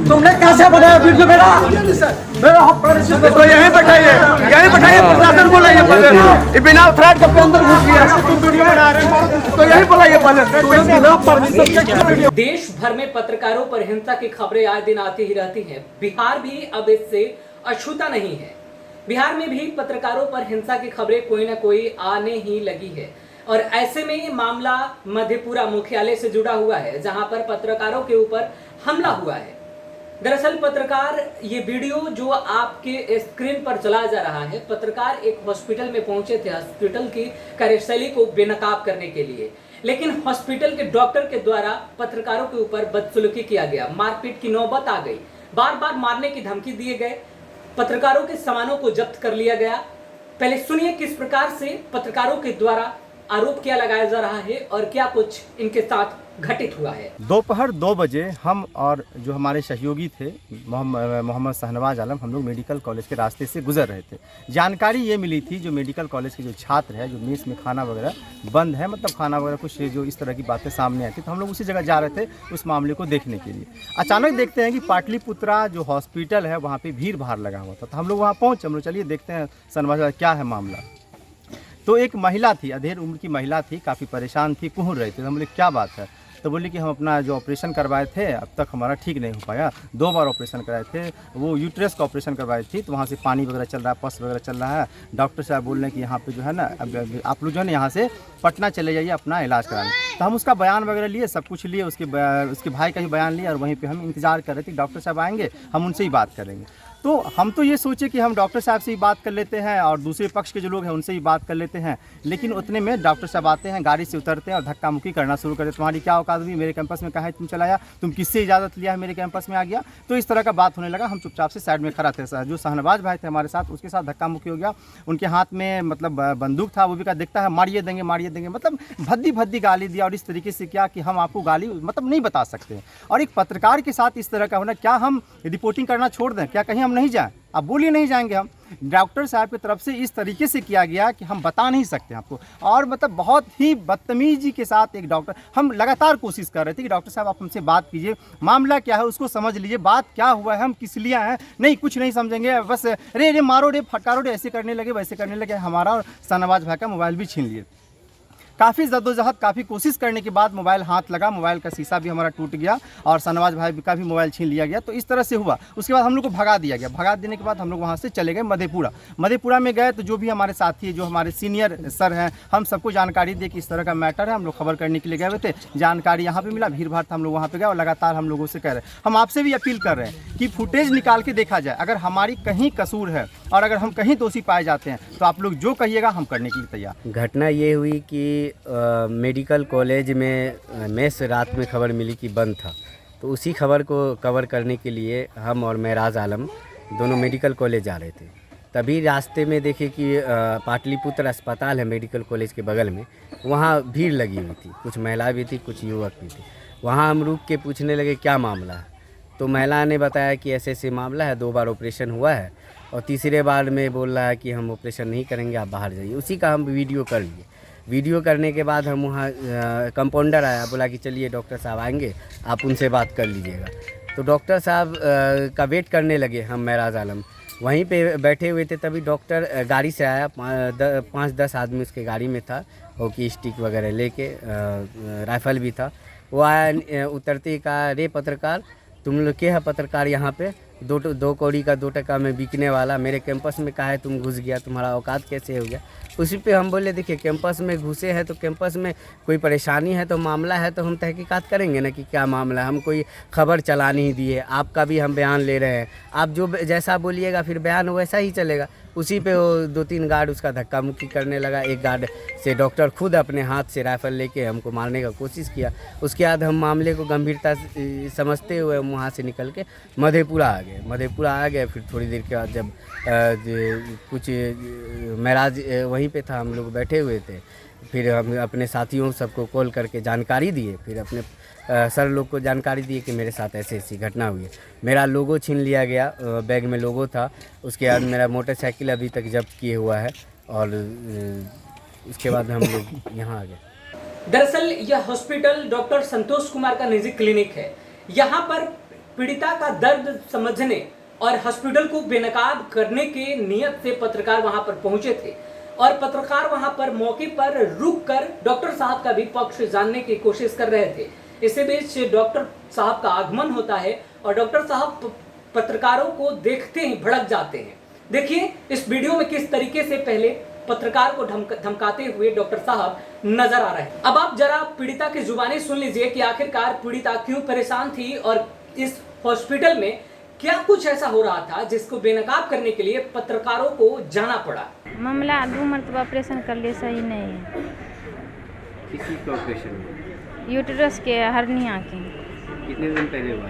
तुमने कैसे बनाया वीडियो मेरा तो यहीं बैठाइए प्रशासन बुलाइए पहले बिना थ्रेट के अंदर घुस गया तुम वीडियो बना रहे हो तो यहीं बुलाइए पहले। देश भर में पत्रकारों पर हिंसा की खबरें आए दिन आती ही रहती हैं। बिहार भी अब इससे अछूता नहीं है। बिहार में भी पत्रकारों पर हिंसा की खबरें कोई ना कोई आने ही लगी है और ऐसे में ये मामला मधेपुरा मुख्यालय से जुड़ा हुआ है, जहां पर पत्रकारों के ऊपर हमला हुआ है। दरअसल पत्रकार, ये वीडियो जो आपके स्क्रीन पर चलाया जा रहा है, पत्रकार एक हॉस्पिटल में पहुंचे थे हॉस्पिटल की कार्यशैली को बेनकाब करने के लिए, लेकिन हॉस्पिटल के डॉक्टर के द्वारा पत्रकारों के ऊपर बदसलूकी किया गया, मारपीट की नौबत आ गई, बार बार मारने की धमकी दिए गए, पत्रकारों के सामानों को जब्त कर लिया गया। पहले सुनिए किस प्रकार से पत्रकारों के द्वारा आरोप क्या लगाया जा रहा है और क्या कुछ इनके साथ घटित हुआ है। दोपहर 2 बजे हम और जो हमारे सहयोगी थे मोहम्मद शाहनवाज आलम, हम लोग मेडिकल कॉलेज के रास्ते से गुजर रहे थे। जानकारी ये मिली थी, जो मेडिकल कॉलेज के जो छात्र है, जो मेस में खाना वगैरह बंद है, मतलब खाना वगैरह कुछ जो इस तरह की बातें सामने आई थी, तो हम लोग उसी जगह जा रहे थे उस मामले को देखने के लिए। अचानक देखते हैं कि पाटलिपुत्रा जो हॉस्पिटल है वहाँ पर भीड़ भाड़ लगा हुआ था, तो हम लोग वहाँ पहुँचे। हम लोग चलिए देखते हैं शाहनवाज क्या है मामला। तो एक महिला थी, अधेड़ उम्र की महिला थी, काफ़ी परेशान थी, कुहर रही थी। तो हम बोले क्या बात है, तो बोली कि हम अपना जो ऑपरेशन करवाए थे अब तक हमारा ठीक नहीं हो पाया, 2 बार ऑपरेशन कराए थे, वो यूट्रस का ऑपरेशन करवाई थी, तो वहाँ से पानी वगैरह चल रहा है, पस वगैरह चल रहा है। डॉक्टर साहब बोल रहे हैं कि यहाँ पे जो है ना, अब आप लोग जो है ना यहाँ से पटना चले जाइए अपना इलाज कराने। तो हम उसका बयान वगैरह लिए, सब कुछ लिए, उसके भाई का भी बयान लिया, और वहीं पर हम इंतजार कर रहे थे डॉक्टर साहब आएँगे, हम उनसे ही बात करेंगे। तो हम तो ये सोचे कि हम डॉक्टर साहब से ही बात कर लेते हैं और दूसरे पक्ष के जो लोग हैं उनसे ही बात कर लेते हैं, लेकिन उतने में डॉक्टर साहब आते हैं, गाड़ी से उतरते हैं और धक्का मुक्की करना शुरू करते हैं। तुम्हारी क्या औकात हुई, मेरे कैंपस में कहाँ है तुम चलाया, तुम किससे इजाज़त लिया है मेरे कैंपस में आ गया। तो इस तरह का बात होने लगा। हम चुपचाप से साइड में खड़ा थे। जो शाहनवाज भाई थे हमारे साथ, उसके साथ धक्का मुक्की हो गया। उनके हाथ में मतलब बंदूक था, वो भी कहा देखता है मारिए देंगे, मतलब भद्दी भद्दी गाली दिया और इस तरीके से किया कि हम आपको गाली मतलब नहीं बता सकते। और एक पत्रकार के साथ इस तरह का होना, क्या हम रिपोर्टिंग करना छोड़ दें, क्या कहीं हम नहीं जाएँ? अब बोलिए नहीं जाएंगे हम। डॉक्टर साहब की तरफ से इस तरीके से किया गया कि हम बता नहीं सकते आपको, और मतलब बहुत ही बदतमीजी के साथ एक डॉक्टर, हम लगातार कोशिश कर रहे थे कि डॉक्टर साहब आप हमसे बात कीजिए, मामला क्या है उसको समझ लीजिए, बात क्या हुआ है, हम किस लिए हैं, नहीं कुछ नहीं समझेंगे, बस रे मारो रे फटकारो रे, ऐसे करने लगे वैसे करने लगे। हमारा और शाहनवाज भाई का मोबाइल भी छीन लिए। काफ़ी जद्दोजहद, काफ़ी कोशिश करने के बाद मोबाइल हाथ लगा, मोबाइल का शीशा भी हमारा टूट गया और शाहनवाज भाई का भी मोबाइल छीन लिया गया। तो इस तरह से हुआ। उसके बाद हम लोग को भगा दिया गया। भगा देने के बाद हम लोग वहाँ से चले गए मधेपुरा में गए। तो जो भी हमारे साथी, जो हमारे सीनियर सर हैं, हम सबको जानकारी दे कि इस तरह का मैटर है, हम लोग खबर करने के लिए गए हुए थे। जानकारी यहाँ पर मिला, भीड़ भाड़ था, हम लोग वहाँ पर गए और लगातार हम लोगों से कह रहे हैं, हम आपसे भी अपील कर रहे हैं कि फुटेज निकाल के देखा जाए, अगर हमारी कहीं कसूर है और अगर हम कहीं दोषी पाए जाते हैं तो आप लोग जो कहिएगा हम करने के लिए तैयार। घटना ये हुई कि मेडिकल कॉलेज में मेस रात में खबर मिली कि बंद था, तो उसी खबर को कवर करने के लिए हम और महराज आलम दोनों मेडिकल कॉलेज जा रहे थे। तभी रास्ते में देखे कि पाटलिपुत्र अस्पताल है मेडिकल कॉलेज के बगल में, वहाँ भीड़ लगी हुई थी, कुछ महिला भी थी, कुछ युवक भी थे। वहाँ हम रुक के पूछने लगे क्या मामला है, तो महिला ने बताया कि ऐसे ऐसे मामला है, 2 बार ऑपरेशन हुआ है और तीसरे बार में बोल रहा है कि हम ऑपरेशन नहीं करेंगे, आप बाहर जाइए। उसी का हम वीडियो कर लिए। वीडियो करने के बाद हम वहाँ कंपाउंडर आया, बोला कि चलिए डॉक्टर साहब आएंगे, आप उनसे बात कर लीजिएगा। तो डॉक्टर साहब का वेट करने लगे हम महराज आलम, वहीं पे बैठे हुए थे। तभी डॉक्टर गाड़ी से आया, 5-10 आदमी उसके गाड़ी में था, हॉकी स्टिक वगैरह लेके, राइफल भी था। वो आया, उतरते ही कहा, रे पत्रकार, तुम लोग क्या है पत्रकार यहाँ पे, 2 कौड़ी का 2 टका में बिकने वाला, मेरे कैंपस में कहा है तुम घुस गया, तुम्हारा औकात कैसे हो गया। उसी पे हम बोले देखिए कैंपस में घुसे हैं तो कैंपस में कोई परेशानी है तो मामला है तो हम तहकीकात करेंगे ना कि क्या मामला है। हम कोई खबर चला नहीं दिए, आपका भी हम बयान ले रहे हैं, आप जो जैसा बोलिएगा फिर बयान वैसा ही चलेगा। उसी पे वो 2-3 गार्ड उसका धक्का मुक्की करने लगा। एक गार्ड से डॉक्टर खुद अपने हाथ से राइफल लेके हमको मारने का कोशिश किया। उसके बाद हम मामले को गंभीरता से समझते हुए हम वहाँ से निकल के मधेपुरा आ गए। फिर थोड़ी देर के बाद जब कुछ महराज वहीं पे था, हम लोग बैठे हुए थे, फिर हम अपने साथियों सबको कॉल करके जानकारी दिए। फिर अपने सर लोग को जानकारी दिए कि मेरे साथ ऐसी ऐसी घटना हुई है। मेरा लोगो छीन लिया गया, बैग में लोगो था। उसके बाद मेरा मोटरसाइकिल अभी तक जब्त किए हुआ है और उसके बाद हम लोग यहाँ आ गए। दरअसल यह हॉस्पिटल डॉक्टर संतोष कुमार का निजी क्लिनिक है। यहाँ पर पीड़िता का दर्द समझने और हॉस्पिटल को बेनकाब करने के नियत से पत्रकार वहां पर पहुंचे थे और पत्रकार वहां पर मौके पर रुककर डॉक्टर साहब का भी पक्ष जानने की कोशिश कर रहे थे। इसी बीच डॉक्टर साहब का आगमन होता है और डॉक्टर साहब पत्रकारों को देखते ही भड़क जाते हैं। देखिए इस वीडियो में किस तरीके से पहले पत्रकार को धमकाते हुए डॉक्टर साहब नजर आ रहे हैं। अब आप जरा पीड़िता की जुबानी सुन लीजिए कि आखिरकार पीड़िता क्यों परेशान थी और इस हॉस्पिटल में क्या कुछ ऐसा हो रहा था जिसको बेनकाब करने के लिए पत्रकारों को जाना पड़ा। मामला 2 मरतबा ऑपरेशन कर लिए, सही नहीं है। किसी का ऑपरेशन? यूट्रस के, हर्निया के। कितने दिन पहले हुआ?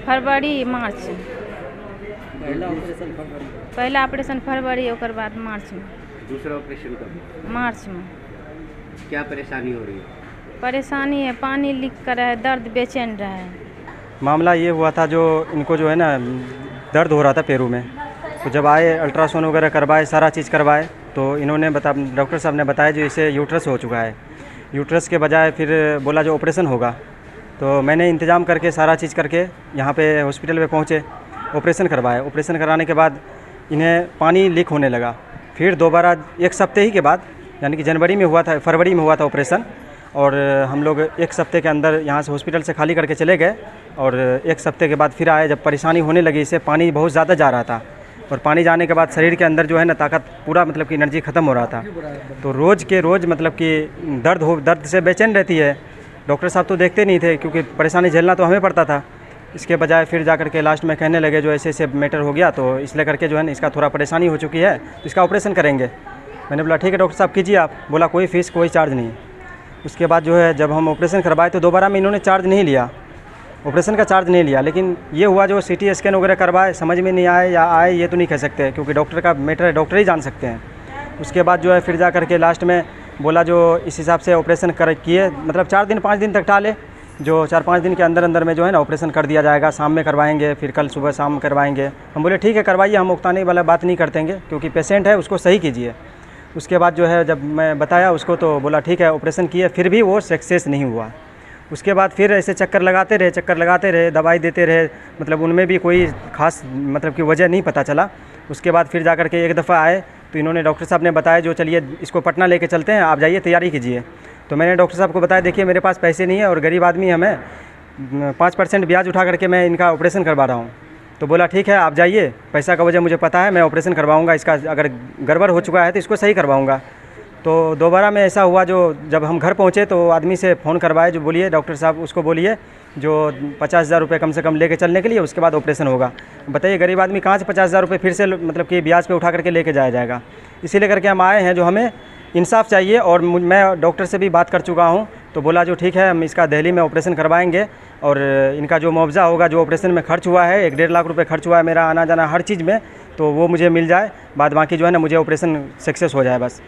फरवरी मार्च। पहला ऑपरेशन फरवरी, और बाद मार्च में। दूसरा ऑपरेशन कब? मार्च में। क्या परेशानी हो रही है? परेशानी है, पानी लीक कर रहा है, दर्द बेचैन रहा है। मामला ये हुआ था, जो इनको जो है ना दर्द हो रहा था पैरों में, तो जब आए अल्ट्रासाउंड वगैरह करवाए, सारा चीज़ करवाए, तो इन्होंने डॉक्टर साहब ने बताया जो इसे यूट्रस हो चुका है। यूट्रस के बजाय फिर बोला जो ऑपरेशन होगा, तो मैंने इंतज़ाम करके सारा चीज़ करके यहाँ पे हॉस्पिटल में पहुँचे, ऑपरेशन करवाए। ऑपरेशन कराने के बाद इन्हें पानी लीक होने लगा। फिर दोबारा 1 सप्ताह ही के बाद, यानी कि फरवरी में हुआ था ऑपरेशन, और हम लोग 1 सप्ताह के अंदर यहाँ से हॉस्पिटल से खाली करके चले गए। और 1 सप्ताह के बाद फिर आए, जब परेशानी होने लगी, इसे पानी बहुत ज़्यादा जा रहा था, और पानी जाने के बाद शरीर के अंदर जो है ना ताकत पूरा मतलब कि एनर्जी ख़त्म हो रहा था। तो रोज़ के रोज़ मतलब कि दर्द से बेचैन रहती है। डॉक्टर साहब तो देखते नहीं थे, क्योंकि परेशानी झेलना तो हमें पड़ता था। इसके बजाय फिर जा करके लास्ट में कहने लगे जो ऐसे ऐसे मैटर हो गया, तो इसलिए करके जो है ना इसका थोड़ा परेशानी हो चुकी है, तो इसका ऑपरेशन करेंगे। मैंने बोला ठीक है डॉक्टर साहब कीजिए आप। बोला कोई फ़ीस कोई चार्ज नहीं। उसके बाद जो है जब हम ऑपरेशन करवाए तो दोबारा में इन्होंने चार्ज नहीं लिया, ऑपरेशन का चार्ज नहीं लिया। लेकिन ये हुआ जो CT स्कैन वगैरह करवाए, समझ में नहीं आए या आए ये तो नहीं कह सकते, क्योंकि डॉक्टर का मैटर है, डॉक्टर ही जान सकते हैं। उसके बाद जो है फिर जा करके लास्ट में बोला जो इस हिसाब से ऑपरेशन किए, मतलब 4 दिन 5 दिन तक टाले, जो 4-5 दिन के अंदर में जो है ना ऑपरेशन कर दिया जाएगा, शाम में करवाएंगे, फिर कल सुबह शाम करवाएंगे। हम बोले ठीक है करवाइए, हम उकताने वाला बात नहीं करतेंगे, क्योंकि पेशेंट है उसको सही कीजिए। उसके बाद जो है जब मैं बताया उसको, तो बोला ठीक है ऑपरेशन किए, फिर भी वो सक्सेस नहीं हुआ। उसके बाद फिर ऐसे चक्कर लगाते रहे, दवाई देते रहे, मतलब उनमें भी कोई ख़ास मतलब कि वजह नहीं पता चला। उसके बाद फिर जा कर के एक दफ़ा आए, तो इन्होंने डॉक्टर साहब ने बताया जो चलिए इसको पटना लेके चलते हैं, आप जाइए तैयारी कीजिए। तो मैंने डॉक्टर साहब को बताया देखिए मेरे पास पैसे नहीं है और गरीब आदमी है मैं, 5% ब्याज उठा करके मैं इनका ऑपरेशन करवा रहा हूँ। तो बोला ठीक है आप जाइए, पैसा का वजह मुझे पता है, मैं ऑपरेशन करवाऊँगा, इसका अगर गड़बड़ हो चुका है तो इसको सही करवाऊँगा। तो दोबारा में ऐसा हुआ, जो जब हम घर पहुँचे तो आदमी से फ़ोन करवाए, जो बोलिए डॉक्टर साहब उसको बोलिए जो 50,000 रुपये कम से कम लेके चलने के लिए, उसके बाद ऑपरेशन होगा। बताइए गरीब आदमी कहाँ से 50,000 रुपये फिर से मतलब कि ब्याज पे उठा करके लेके जाया जाएगा। इसीलिए करके हम आए हैं, जो हमें इंसाफ चाहिए। और मैं डॉक्टर से भी बात कर चुका हूँ, तो बोला जो ठीक है हम इसका दिल्ली में ऑपरेशन करवाएंगे, और इनका जो मुआवजा होगा, जो ऑपरेशन में खर्च हुआ है, 1-1.5 लाख रुपये खर्च हुआ है मेरा आना जाना हर चीज़ में, तो वो मुझे मिल जाए, बाद बाकी जो है ना मुझे ऑपरेशन सक्सेस हो जाए बस।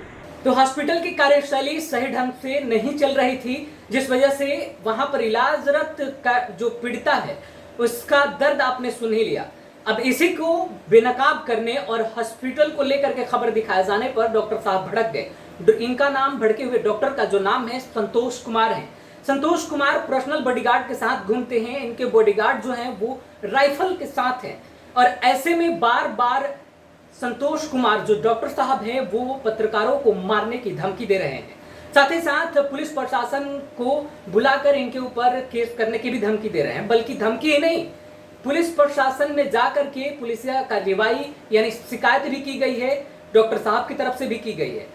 तो हॉस्पिटल की कार्यशैली सही ढंग से नहीं चल रही थी, जिस वजह से वहां पर इलाजरत का जो पीड़िता है उसका दर्द आपने सुन ही लिया। अब इसी को बेनकाब करने और हॉस्पिटल को लेकर के खबर दिखाए जाने पर डॉक्टर साहब भड़क गए। इनका नाम, भड़के हुए डॉक्टर का जो नाम है संतोष कुमार है। संतोष कुमार पर्सनल बॉडीगार्ड के साथ घूमते हैं। इनके बॉडीगार्ड जो हैं वो राइफल के साथ हैं, और ऐसे में बार बार संतोष कुमार जो डॉक्टर साहब हैं वो पत्रकारों को मारने की धमकी दे रहे हैं। साथ ही साथ पुलिस प्रशासन को बुलाकर इनके ऊपर केस करने की भी धमकी दे रहे हैं। बल्कि धमकी ही नहीं, पुलिस प्रशासन में जाकर के पुलिसिया कार्रवाई यानी शिकायत भी की गई है, डॉक्टर साहब की तरफ से भी की गई है।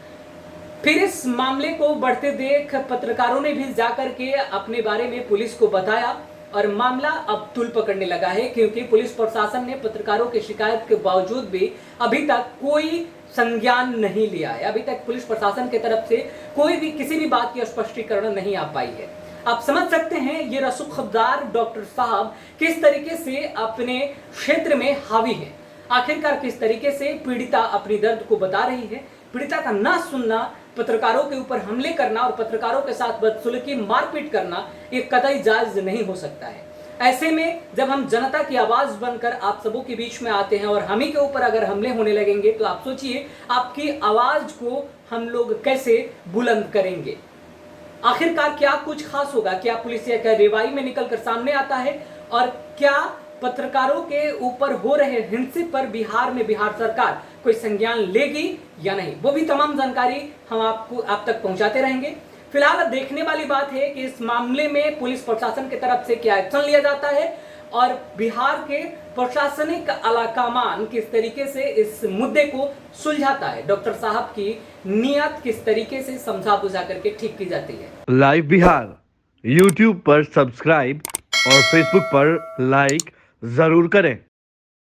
फिर इस मामले को बढ़ते देख पत्रकारों ने भी जाकर के अपने बारे में पुलिस को बताया, और मामला अब तूल पकड़ने लगा है, क्योंकि पुलिस प्रशासन ने पत्रकारों की शिकायत के बावजूद भी अभी तक कोई संज्ञान नहीं लिया है। अभी तक पुलिस प्रशासन की तरफ से कोई भी किसी भी बात की स्पष्टीकरण नहीं आ पाई है। आप समझ सकते हैं ये रसूखदार डॉक्टर साहब किस तरीके से अपने क्षेत्र में हावी है। आखिरकार किस तरीके से पीड़िता अपनी दर्द को बता रही है, पीड़िता का ना सुनना, पत्रकारों के ऊपर हमले करना और पत्रकारों के साथ बदसलूकी मारपीट करना ये कतई जायज नहीं हो सकता है। ऐसे में जब हम जनता की आवाज बनकर आप सबों के बीच में आते हैं और हम ही के ऊपर अगर हमले होने लगेंगे, तो आप सोचिए आपकी आवाज को हम लोग कैसे बुलंद करेंगे। आखिरकार क्या कुछ खास होगा, क्या पुलिस कार्रवाई में निकलकर सामने आता है, और क्या पत्रकारों के ऊपर हो रहे हिंसे पर बिहार में बिहार सरकार कोई संज्ञान लेगी या नहीं, वो भी तमाम जानकारी हम आप तक पहुंचाते रहेंगे। फिलहाल देखने वाली बात है कि इस मामले में पुलिस प्रशासन की तरफ से क्या एक्शन लिया जाता है और बिहार के प्रशासनिक आलाकमान किस तरीके से इस मुद्दे को सुलझाता है, डॉक्टर साहब की नियत किस तरीके से समझा बुझा करके ठीक की जाती है। लाइव बिहार यूट्यूब पर सब्सक्राइब और फेसबुक पर लाइक जरूर करें।